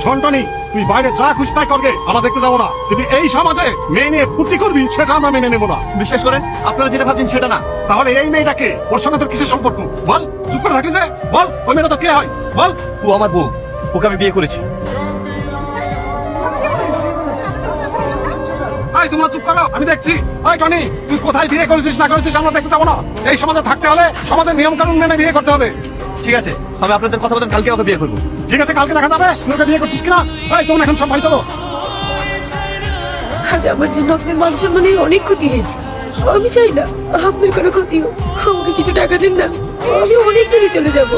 শোন টনি, তুই বাইরে যা খুশি তাই করবে, আমরা দেখতে যাবো না। কিন্তু এই সমাজে মেয়ে নিয়ে ফুর্তি করবি সেটা আমরা মেনে নেবো না। বিশ্বাস করেন, আপনারা যেটা ভাবছেন সেটা না। তাহলে এই মেয়েটাকে, ওর সঙ্গে তোর কিসের সম্পর্ক বল? চুপ করে থাকলি যে, বল ওই মেয়েটা তোর কে হয় বল? ও আমার বউ, ওকে আমি বিয়ে করেছি। তোমরা চুপ করো, আমি দেখছি। ওই টনি, তুই কোথায় বিয়ে করেছিস না করেছিস আমরা দেখতে যাবো না। এই সমাজে থাকতে হলে সমাজের নিয়ম কানুন মেনে বিয়ে করতে হবে। ঠিক আছে, আমি আপনাদের কথা বলেন, কালকে ওকে বিয়ে করবো। ঠিক আছে, কালকে দেখা যাবে তুই ওকে বিয়ে করছিস কিনা। তোমরা এখন সব বাড়ি চলো। আজ আমার জন্য আপনার মান সম্মানের অনেক ক্ষতি হয়েছে। আমি চাই না আপনার কোনো ক্ষতি হোক। আমাকে কিছু টাকা দিন না, আমি অনেক দূরে চলে যাব।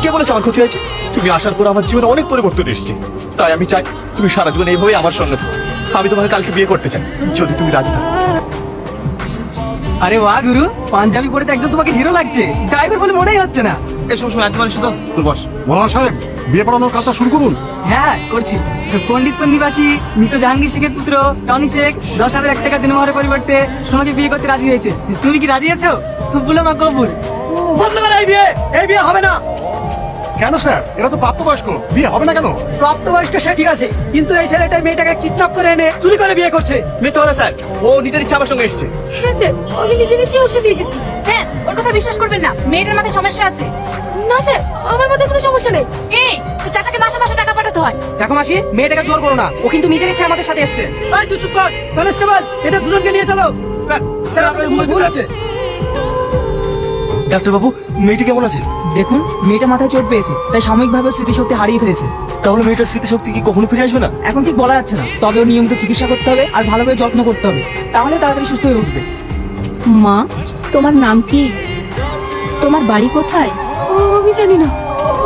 কে বলেছে আমার ক্ষতি হয়েছে? তুমি আসার পর আমার জীবনে অনেক পরিবর্তন এসেছে। তাই আমি চাই তুমি সারা জীবন এইভাবে আমার সঙ্গে থাকো। আমি তোমাকে কালকে বিয়ে করতে চাই, যদি তুমি রাজি থাকো। আরে ওয়া গুরু, পাঞ্জাবি পরে তো একদম তোমাকে হিরো লাগছে। ড্রাইভার বলে মনেই হচ্ছে না। এই সময় একবার শুধু বস। মৌলানা সাহেব, বিয়ে পড়ানোর কাজটা শুরু করুন। হ্যাঁ করছি। পণ্ডিতপুর নিবাসী মৃত জাহাঙ্গীর শেখের পুত্র টনি শেখ 10,001 টাকা দিনমহারের পরিবর্তে তোমাকে বিয়ে করতে রাজি হয়েছে। তুমি কি রাজি আছো? বলো মা কবুল। বন্ধ করো এই বিয়ে হবে না। কেন স্যার, এটা তো প্রাপ্তবয়স্ক, বিয়ে হবে না কেন? প্রাপ্তবয়স্ক সে ঠিক আছে, কিন্তু এই ছেলেটা মেয়েটাকে কিডন্যাপ করে এনে চুরি করে বিয়ে করছে। মিথ্যা কথা স্যার, ও নিজের ইচ্ছা আমার সঙ্গে এসেছে। হ্যাঁ স্যার, আমি নিজে নিজে ওর সাথে এসেছি। স্যার, ওর কথা বিশ্বাস করবেন না, মেয়েটার মাথায় সমস্যা আছে। না স্যার, আমার মধ্যে কোনো সমস্যা নেই। এই তো চাচাকে মাসে মাসে টাকা পাঠাতে হয়। দেখো মাসি, মেয়েটাকে জোর করো না, ও কিন্তু নিজের ইচ্ছা আমাদের সাথে এসেছে। এই তুই চুপ কর। কনস্টেবল, এটা দুজনকে নিয়ে চলো। স্যার, স্যার আপনার ভুল হচ্ছে। ডাক্তার বাবু, মেয়েটি কেমন আছে? দেখুন, মেয়েটা মাথায় চোট পেয়েছে, তাই সাময়িকভাবে স্মৃতিশক্তি হারিয়ে ফেলেছে। তাহলে মেয়েটার স্মৃতিশক্তি কি কখনো ফিরে আসবে না? এখন ঠিক বলা যাচ্ছে না, তবে ওর নিয়মিত চিকিৎসা করতে হবে আর ভালোভাবে যত্ন করতে হবে, তাহলে তাড়াতাড়ি সুস্থ হয়ে উঠবে। মা, তোমার নাম কি? তোমার বাড়ি কোথায়? আমি জানি না,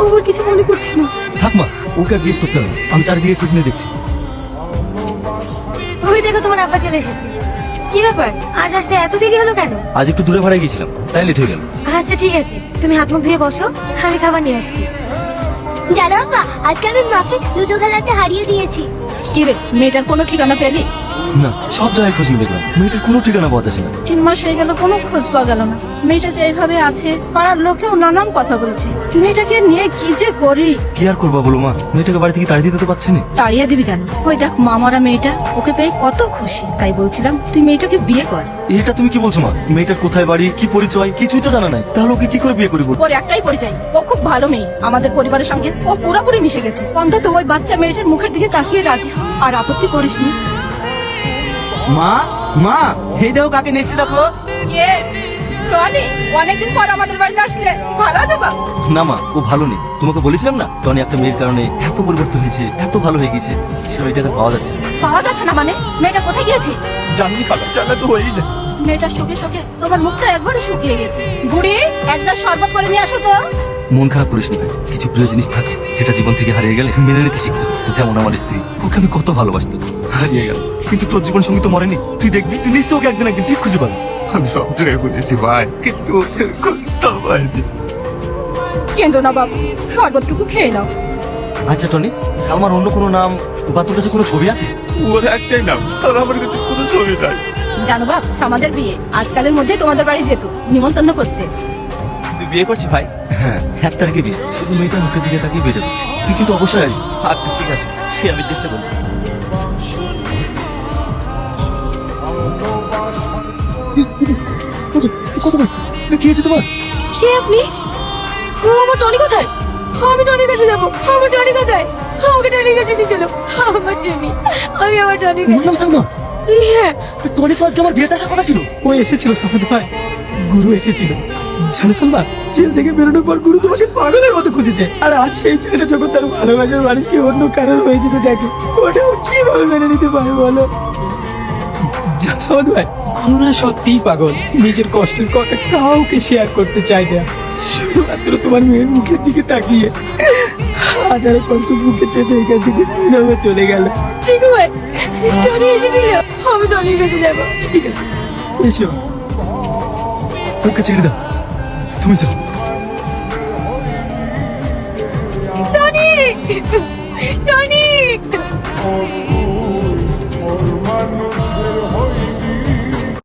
আমার কিছু মনে পড়ছে না। থাক মা, ওকে আর জিজ্ঞেস করতে হবে, আমি চারিদিকে খোঁজ নিয়ে দেখছি। ওই দেখো তোমার আব্বা চলে এসেছে। কি ব্যাপার, আজ আসতে এত দেরি হলো কেন? আজ একটু দূরে ভাড়ায় গেছিলাম, তাই লেট হয়ে গেল। আচ্ছা ঠিক আছে, তুমি হাত মুখ ধুয়ে বসো, আমি খাবার নিয়ে আসছি। জানো বাবা, আজকে আমি মাকে লুডো খেলাতে হারিয়ে দিয়েছি। কি রে, মেয়েটার কোনো ঠিকানা পেলি? না, সব জায়গায় খোঁজ নিয়ে দেখলাম, মেয়েটার কোনো ঠিকানা পাওয়া যাচ্ছে না। 3 মাস হয়ে গেল, কোনো খোঁজ পাওয়া গেল না। মেয়েটা যে এইভাবে আছে, পাড়ার লোকেও নানান কথা বলছে। মেয়েটাকে নিয়ে কি যে করি। কি আর করবা বলো মা, মেয়েটাকে বাড়ি থেকে তাড়িয়ে দিতে তো পারছি না। তাড়িয়ে দিবি কেন? ওই দেখ মামারা মেয়েটা, ওকে পেয়ে কত খুশি। তাই বলছিলাম তুই মেয়েটাকে বিয়ে কর। এটা তুমি কি বলছো মা? মেয়েটার কোথায় বাড়ি, কি পরিচয়, কিছুই তো জানা নাই, তাহলে ওকে কি করে বিয়ে করি বল? ওর একটাই পরিচয়, ও খুব ভালো মেয়ে। আমাদের পরিবারের সঙ্গে ও পুরোপুরি মিশে গেছে। অন্তত ওই বাচ্চা মেয়েটার মুখের দিকে তাকিয়ে রাজি হ। আর আপত্তি করিসনি। মা, মা, এই দেখো কাকে নেছি দেখো। কে? টনি, অনেকদিন পর আমাদের বাড়িতে আসলে। ভালো আছো বাবা? না মা, ও ভালো নেই। তোমাকে বলেছিলাম না, টনি একটা মেয়ের কারণে এত পরিবর্তন হয়েছে, এত ভালো হয়ে গেছে, সে মেয়েটাকে পাওয়া যাচ্ছে না। পাওয়া যাচ্ছে না মানে? মেয়েটা কোথায় গিয়েছে? জানি কালো জানলে তো হয়েই যায়। মেয়েটার শোকে শোকে তোমার মুখটা একবারে শুকিয়ে গেছে। বুড়ি, এক গ্লাস শরবত করে নিয়ে আসো তো। মন খারাপ করিস না, কিছু প্রিয় জিনিস থাকে যেটা জীবন থেকে হারিয়ে গেলে মেনে নিতে শিখতে হবে। যেমন আমার স্ত্রী, ওকে আমি কত ভালোবাসতাম, হারিয়ে গেল। কিন্তু তোর জীবন সঙ্গী তো মরেনি, তুই দেখবি তুই নিশ্চয় ওকে একদিন একদিন ঠিক খুঁজে পাবি। আমি সব জায়গায় বুঝেছি ভাই, কিন্তু করতে পারিনি। কেন্দ্র না বাবু, শরবতটুকু খেয়ে নাও। আচ্ছা টনি, সালমার অন্য কোনো নাম বা তোর কাছে কোনো ছবি আছে? ওর একটাই নাম, আর আমার কাছে কোনো ছবি নাই। জানো বাপ, আমাদের বিয়ে আজকালের মধ্যে তোমাদের বাড়ি যেত নিমন্ত্রণ করতে। তুই বিয়ে করছিস ভাই? হ্যাঁ, 1 তারিখে বিয়ে। শুধু মেয়েটার মুখের দিকে তাকিয়ে বিয়েটা করছি। তুই কিন্তু অবশ্যই আসবি। আচ্ছা ঠিক আছে, সে আমি চেষ্টা করবো। কি হয়েছে তোমার? কে আপনি? আমার টনি কোথায়? আমি টনির কাছে যাবো। আমার টনি কোথায়? আমাকে টনির কাছে নিয়ে চলো। আমার টনি, আমি আমার টনির কাছে। নাম সালমা? হ্যাঁ, টনি তো আজকে আমার বিয়েতে আসার কথা ছিল। ও এসেছিল সামনে ভাই, গুরু এসেছিল। জানো সালমা, জেল থেকে বেরোনোর পর গুরু তোমাকে পাগলের মতো খুঁজেছে। আর আজ সেই ছেলেটা যখন তার ভালোবাসার মানুষকে অন্য কারণ হয়ে যেতে দেখে, ওটা ও কিভাবে মেনে নিতে পারে বলো? জাসদ ভাই, গুরুরা সত্যিই পাগল। নিজের কষ্টের কথা কাউকে শেয়ার করতে চায় না, শুধুমাত্র তোমার মেয়ের মুখের দিকে তাকিয়ে হাজারো কষ্ট বুকে চেপে এখান থেকে কিভাবে চলে গেল। ঠিক ভাই, টনি এসেছিল। আমি টনির কাছে যাবো। ঠিক আছে, এসো। ওকে ছেড়ে দাও, তুমি যাও। Tony, Tony.